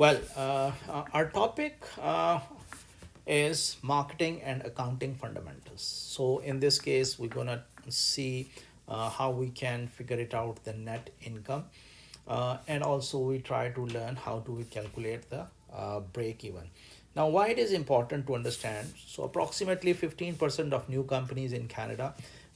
Our topic is marketing and accounting fundamentals. So, in this case, we're gonna see how we can figure it out the net income, and also we try to learn how do we calculate the break even. Now, why it is important to understand? So, approximately 15% of new companies in Canada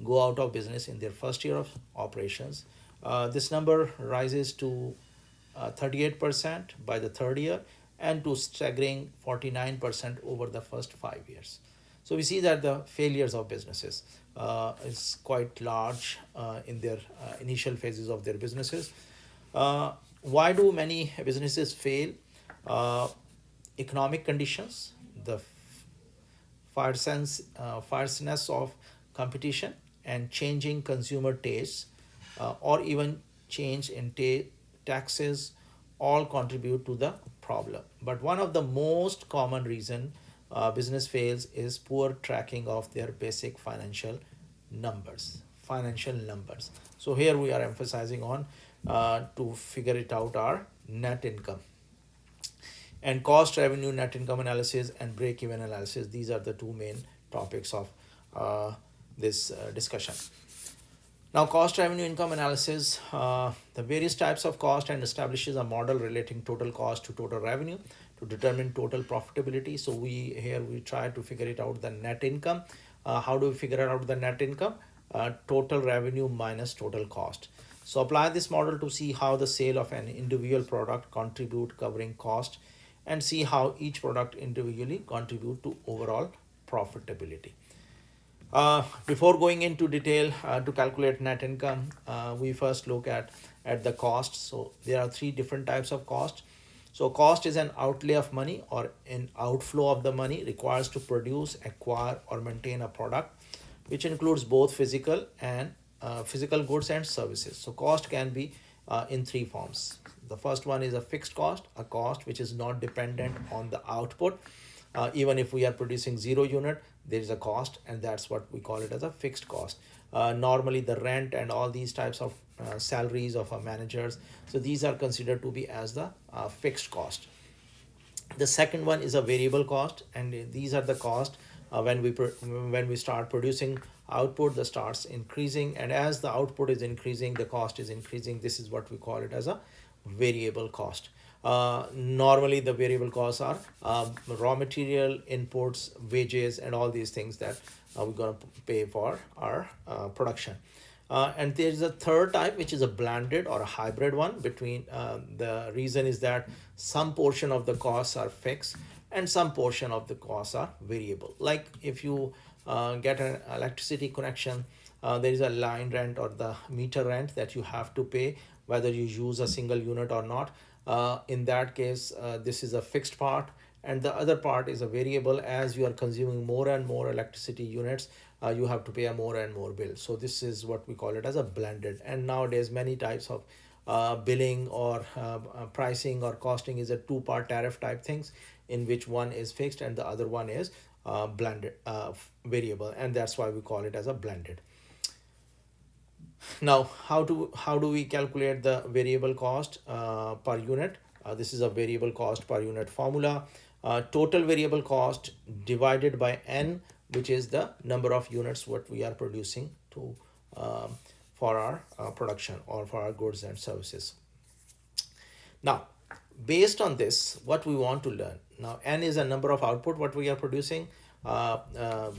go out of business in their first year of operations. This number rises to 38% by the third year and to staggering 49% over the first 5 years. So we see that the failures of businesses is quite large in their initial phases of their businesses. Why do many businesses fail? Uh, Economic conditions, the fierceness of competition, and changing consumer tastes, or even change in taxes, all contribute to the problem. But one of the most common reason business fails is poor tracking of their basic numbers financial numbers. So here we are emphasizing on to figure it out our net income and cost revenue net income analysis and break even analysis. These are the two main topics of this discussion. Now, cost revenue income analysis, the various types of cost, and establishes a model relating total cost to total revenue to determine total profitability. So we try to figure it out the net income. How do we figure out the net income? Total revenue minus total cost. So apply this model to see how the sale of an individual product contribute covering cost, and see how each product individually contribute to overall profitability. Before going into detail to calculate net income, we first look at the cost. So there are three different types of cost. So cost is an outlay of money or an outflow of the money requires to produce, acquire, or maintain a product, which includes both physical goods and services. So cost can be in three forms. The first one is a fixed cost, a cost which is not dependent on the output. Even if we are producing 0 unit, there is a cost, and that's what we call it as a fixed cost. Normally, the rent and all these types of salaries of our managers, so these are considered to be as the fixed cost. The second one is a variable cost, and these are the cost when we start producing output, the starts increasing, and as the output is increasing, the cost is increasing. This is what we call it as a variable cost. Normally, the variable costs are raw material, inputs, wages, and all these things that we're going to pay for our production. And there's a third type, which is a blended or a hybrid one between the reason is that some portion of the costs are fixed and some portion of the costs are variable. Like if you get an electricity connection, there is a line rent or the meter rent that you have to pay whether you use a single unit or not. In that case, this is a fixed part, and the other part is a variable. As you are consuming more and more electricity units, you have to pay a more and more bill. So this is what we call it as a blended. And nowadays, many types of billing or pricing or costing is a two-part tariff type things, in which one is fixed and the other one is blended variable, and that's why we call it as a blended. Now, how do we calculate the variable cost per unit? This is a variable cost per unit formula. Total variable cost divided by n, which is the number of units what we are producing to for our production or for our goods and services. Now, based on this, what we want to learn now, n is a number of output what we are producing. Uh, uh,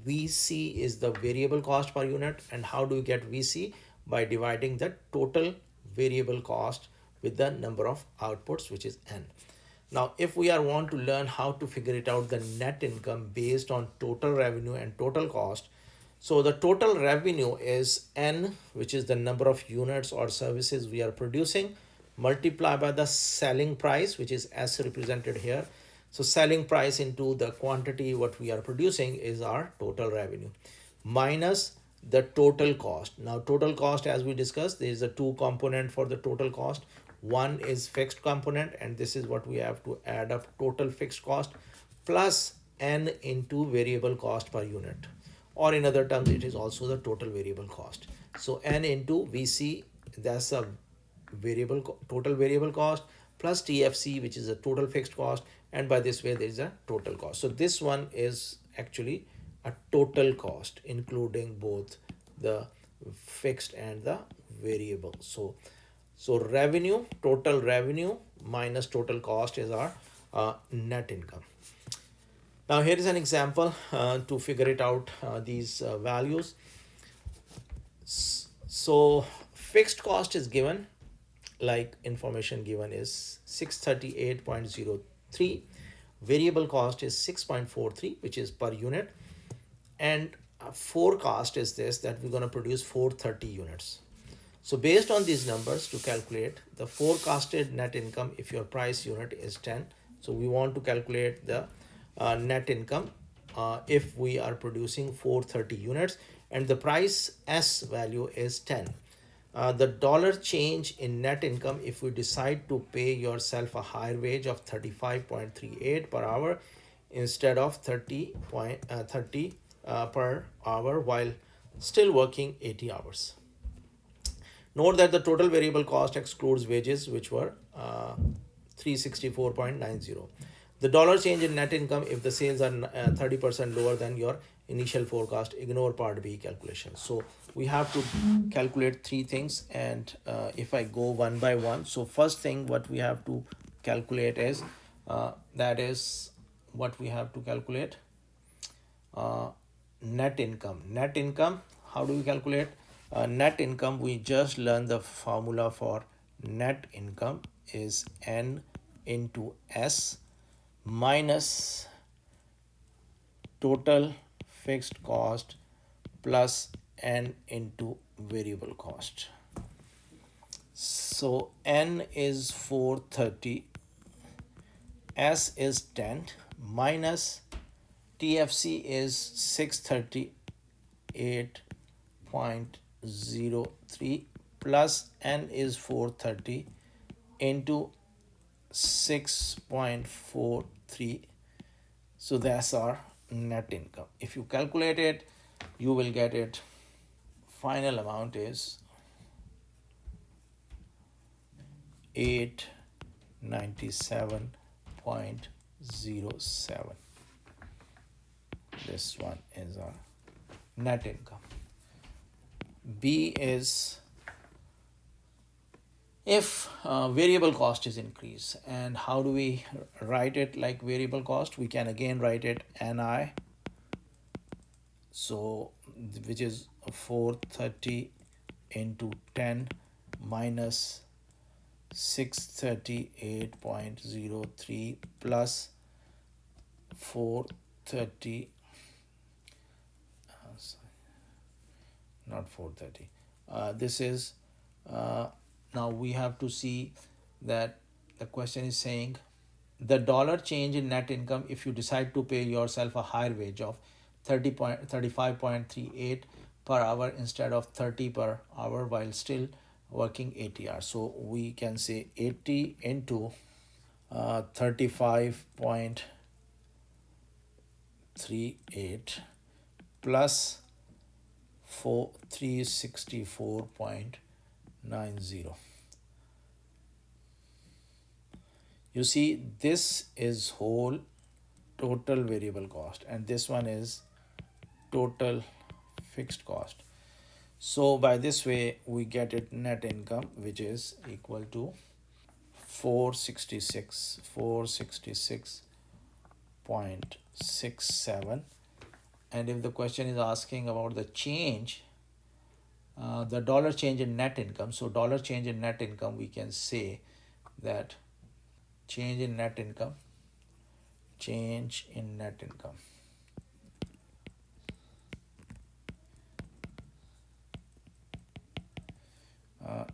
VC is the variable cost per unit, and how do we get VC? By dividing the total variable cost with the number of outputs, which is n. Now, if we are want to learn how to figure it out the net income based on total revenue and total cost, so the total revenue is n, which is the number of units or services we are producing, multiplied by the selling price, which is S represented here. So selling price into the quantity what we are producing is our total revenue, minus the total cost. Now total cost, as we discussed, there is a two component for the total cost. One is fixed component, and this is what we have to add up total fixed cost plus n into variable cost per unit, or in other terms it is also the total variable cost. So n into VC, that's a total variable cost, plus TFC, which is a total fixed cost, and by this way there is a total cost. So this one is actually a total cost including both the fixed and the variable. So revenue, total revenue minus total cost is our net income. Now here is an example to figure it out, these values. So fixed cost is given, like information given is 638.03. Variable cost is 6.43, which is per unit. And forecast is this, that we're going to produce 430 units. So based on these numbers to calculate the forecasted net income, if your price unit is 10, so we want to calculate the net income if we are producing 430 units and the price S value is 10. The dollar change in net income if we decide to pay yourself a higher wage of 35.38 per hour instead of 30 per hour while still working 80 hours. Note that the total variable cost excludes wages, which were 364.90. The dollar change in net income if the sales are 30% lower than your initial forecast. Ignore part B calculation. So we have to calculate three things, and if I go one by one, so first thing what we have to calculate is that is what we have to calculate, net income. Net income, how do we calculate net income? We just learned the formula for net income is N into S minus total fixed cost plus N into variable cost. So N is 430, S is 10 minus TFC is 638.03 plus N is 430 into 6.43. So that's our net income. If you calculate it, you will get it. Final amount is 897.07. This one is our net income. B is if variable cost is increased. And how do we write it like variable cost? We can again write it NI, so which is 430 into 10 minus 638.03 plus 430, not 430, this is now we have to see that the question is saying the dollar change in net income if you decide to pay yourself a higher wage of 35.38 per hour instead of 30 per hour while still working 80 hours. So we can say 80 into 35.38 plus 364.90. You see, this is whole total variable cost and this one is total fixed cost. So by this way we get it net income, which is equal to 466.67. And if the question is asking about the change, the dollar change in net income, so dollar change in net income, we can say that change in net income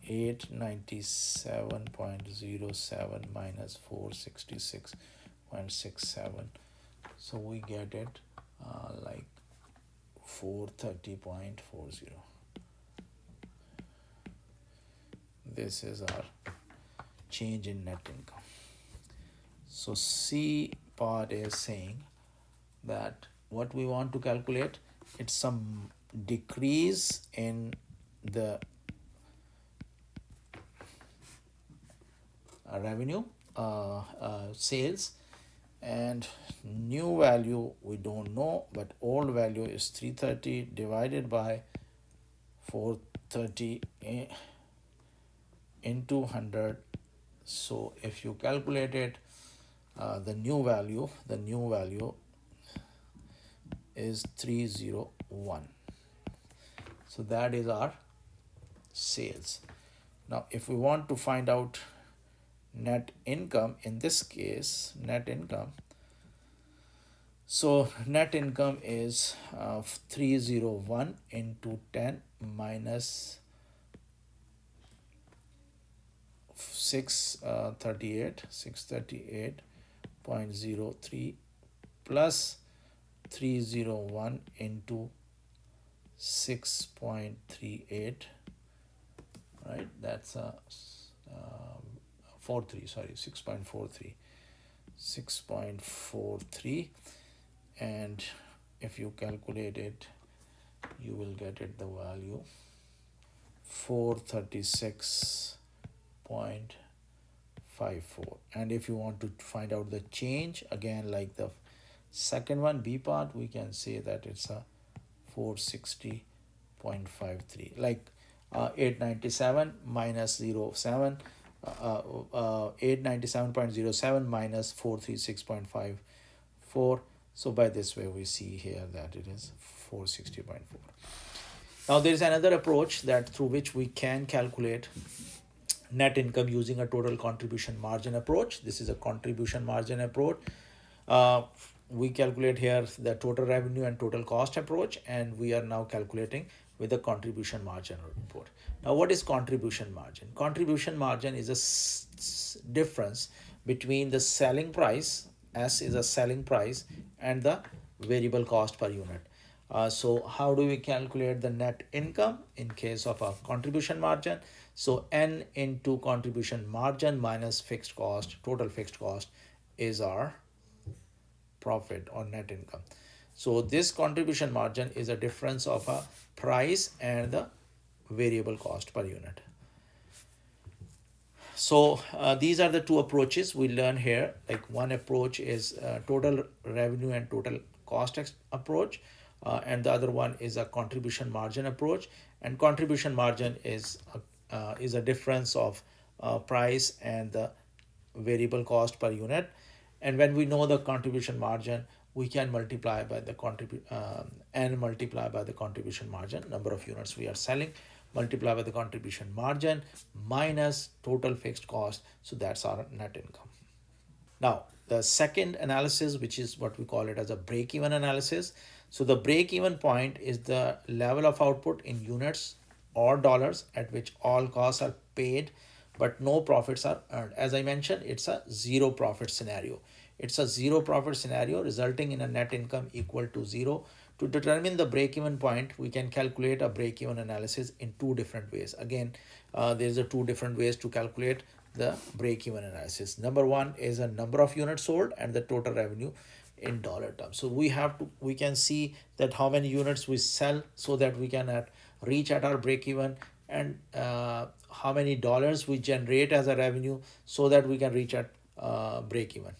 897.07 minus 466.67, so we get it like 430.40. This is our change in net income. So C part is saying that what we want to calculate, it's some decrease in the revenue, sales, and new value we don't know, but old value is 330 divided by 430 into 100. So if you calculate it, the new value is 301. So that is our sales. Now if we want to find out net income, in this case net income, so net income is 301 into 10 minus 638.03 plus 301 into 6.38, right? That's a 6.43, and if you calculate it, you will get it the value 436.54. And if you want to find out the change, again like the second one, B part, we can say that it's a 460.53, like 897 minus 07, 897.07 minus 436.54. So by this way we see here that it is 460.4. Now there is another approach that through which we can calculate net income using a total contribution margin approach. This is a contribution margin approach. We calculate here the total revenue and total cost approach, and we are now calculating with the contribution margin report. Now what is contribution margin? Contribution margin is a difference between the selling price, S is a selling price, and the variable cost per unit. So how do we calculate the net income in case of a contribution margin? So N into contribution margin minus fixed cost, total fixed cost, is our profit or net income. So this contribution margin is a difference of a price and the variable cost per unit. So these are the two approaches we learn here. Like one approach is total revenue and total cost approach, and the other one is a contribution margin approach. And contribution margin is a difference of price and the variable cost per unit. And when we know the contribution margin, we can multiply by the multiply by the contribution margin, number of units we are selling, multiply by the contribution margin minus total fixed cost. So that's our net income. Now the second analysis, which is what we call it as a break-even analysis. So the break-even point is the level of output in units or dollars at which all costs are paid but no profits are earned. As I mentioned, it's a zero profit scenario. It's a zero profit scenario resulting in a net income equal to zero. To determine the break-even point, we can calculate a break-even analysis in two different ways. Again, there's a two different ways to calculate the break-even analysis. Number one is a number of units sold and the total revenue in dollar terms. So we can see that how many units we sell so that we can reach at our break-even, and how many dollars we generate as a revenue so that we can reach at break-even.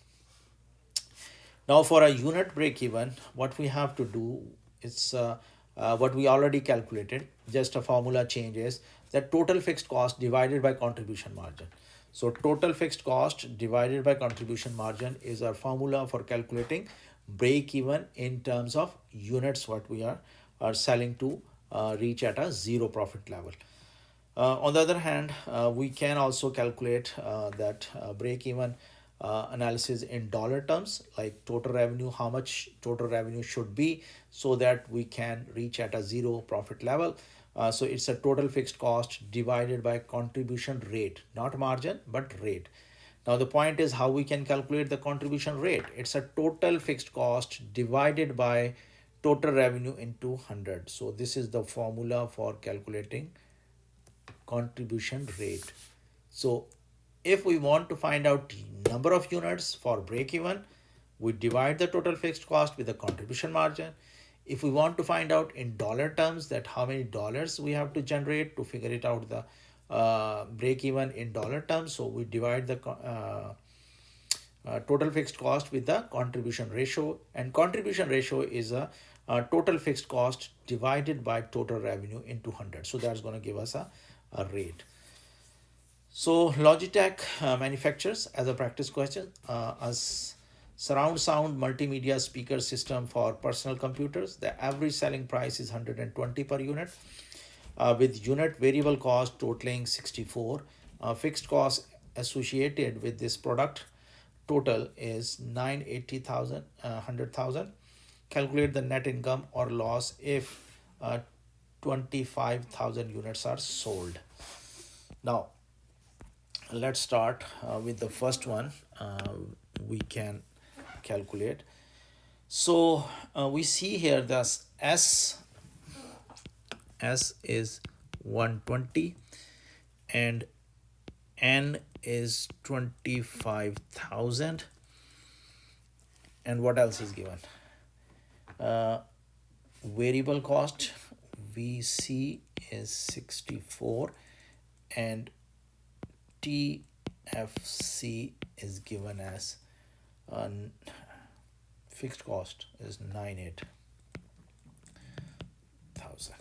Now for a unit break-even, what we have to do is what we already calculated. Just a formula change is that total fixed cost divided by contribution margin. So total fixed cost divided by contribution margin is our formula for calculating break-even in terms of units what we are selling to reach at a zero profit level. On the other hand, we can also calculate that break-even analysis in dollar terms, like total revenue, how much total revenue should be so that we can reach at a zero profit level. So it's a total fixed cost divided by contribution rate, not margin, but rate. Now the point is how we can calculate the contribution rate. It's a total fixed cost divided by total revenue into 100. So this is the formula for calculating contribution rate. So if we want to find out number of units for break even, we divide the total fixed cost with the contribution margin. If we want to find out in dollar terms that how many dollars we have to generate to figure it out the break even in dollar terms. So we divide the total fixed cost with the contribution ratio, and contribution ratio is a total fixed cost divided by total revenue into 100. So that's going to give us a rate. So Logitech manufactures, as a practice question, surround sound multimedia speaker system for personal computers. The average selling price is 120 per unit, with unit variable cost totaling 64. Fixed cost associated with this product total is 980,000, 100,000. Calculate the net income or loss if 25,000 units are sold. Now, let's start with the first one. We can calculate. So we see here the S is 120 and N is 25,000. And what else is given? Variable cost VC is 64 and TFC is given as fixed cost is 98,000.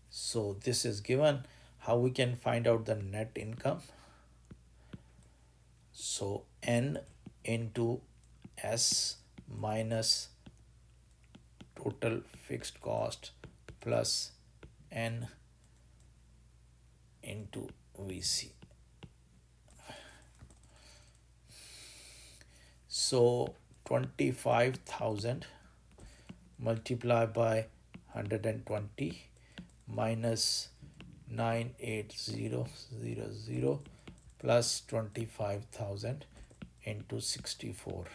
So this is given. How we can find out the net income? So N into S minus total fixed cost plus N into VC. So 25,000 multiplied by 120 minus 98000 plus 25,000 into 64.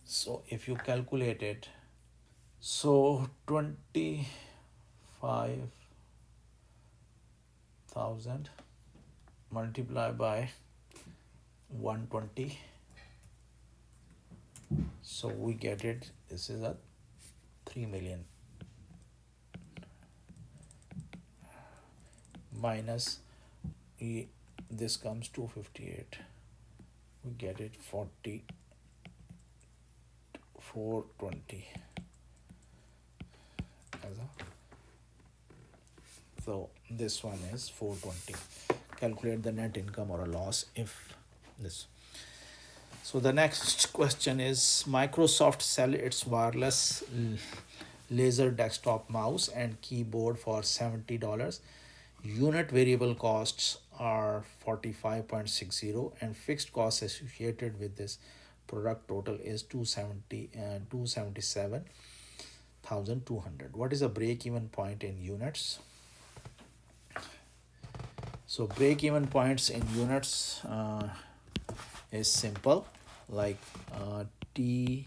So if you calculate it, so 25,000 multiplied by 120, so we get it, this is a 3 million minus this comes 258, we get it 420 as a, so this one is 420. Calculate the net income or a loss if this. So the next question is, Microsoft sell its wireless laser desktop mouse and keyboard for $70. Unit variable costs are 45.60 and fixed costs associated with this product total is 277,200. What is a break-even point in units? So break-even points in units is simple, like TFC,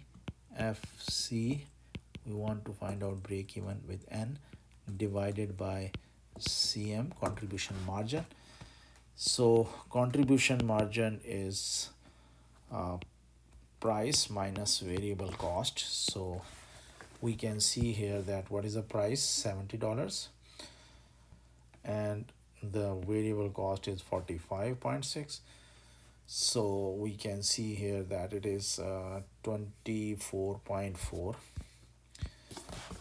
we want to find out break-even with N divided by CM, contribution margin. So contribution margin is price minus variable cost. So we can see here that what is the price, $70, and the variable cost is 45.6. So we can see here that it is 24.4.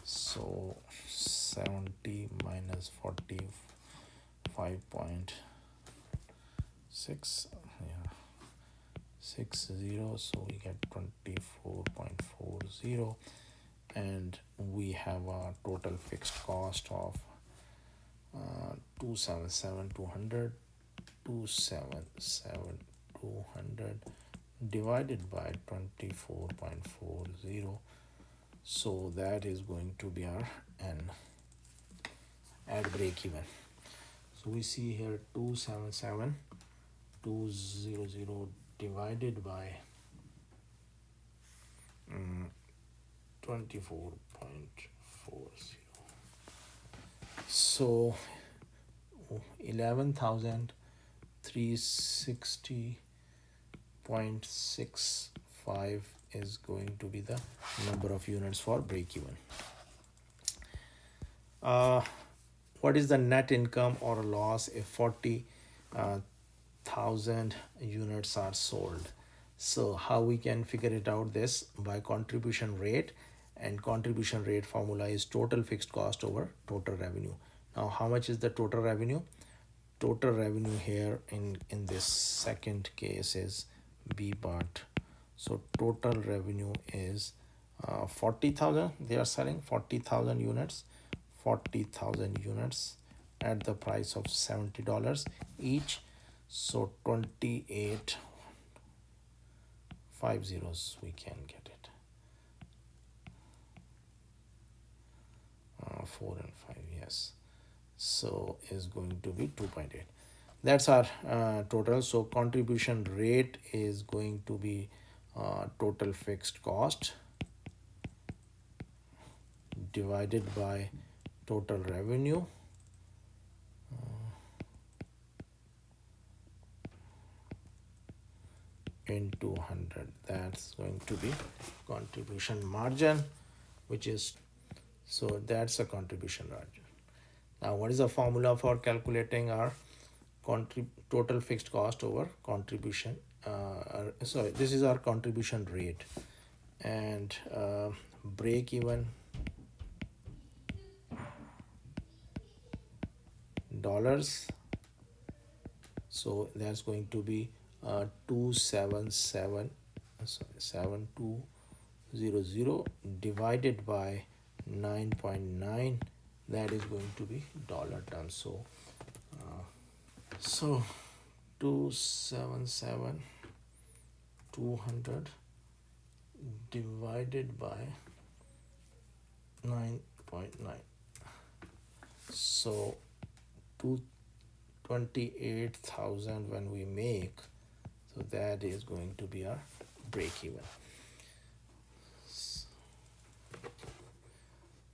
So 70 minus 45.6, yeah, 60, so we get 24.40, and we have a total fixed cost of 277,200 divided by 24.40, so that is going to be our N at break even. So we see here 277,200 divided by 24.40, so 11,360.65 is going to be the number of units for break even. what is the net income or loss if 40,000 units are sold? So how we can figure it out? This by contribution rate, and contribution rate formula is total fixed cost over total revenue. Now how much is the total revenue? Total revenue here in this second case is B part. So total revenue is 40,000. They are selling 40,000 units, 40,000 units at the price of $70 each. So 28 5 zeros we can get it. 4 and 5, yes. So is going to be 2.8. That's our total. So contribution rate is going to be total fixed cost divided by total revenue into 100. That's going to be contribution margin, which is, so that's a contribution margin. Now what is the formula for calculating our total fixed cost over contribution? Sorry, this is our contribution rate, and break even dollars. So that's going to be 277, sorry, 7200 divided by 9.9. That is going to be dollar terms. So 277 200 divided by 9.9. So 228,000 when we make, so that is going to be our break even.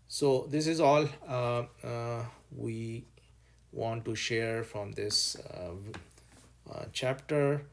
So this is all we want to share from this chapter.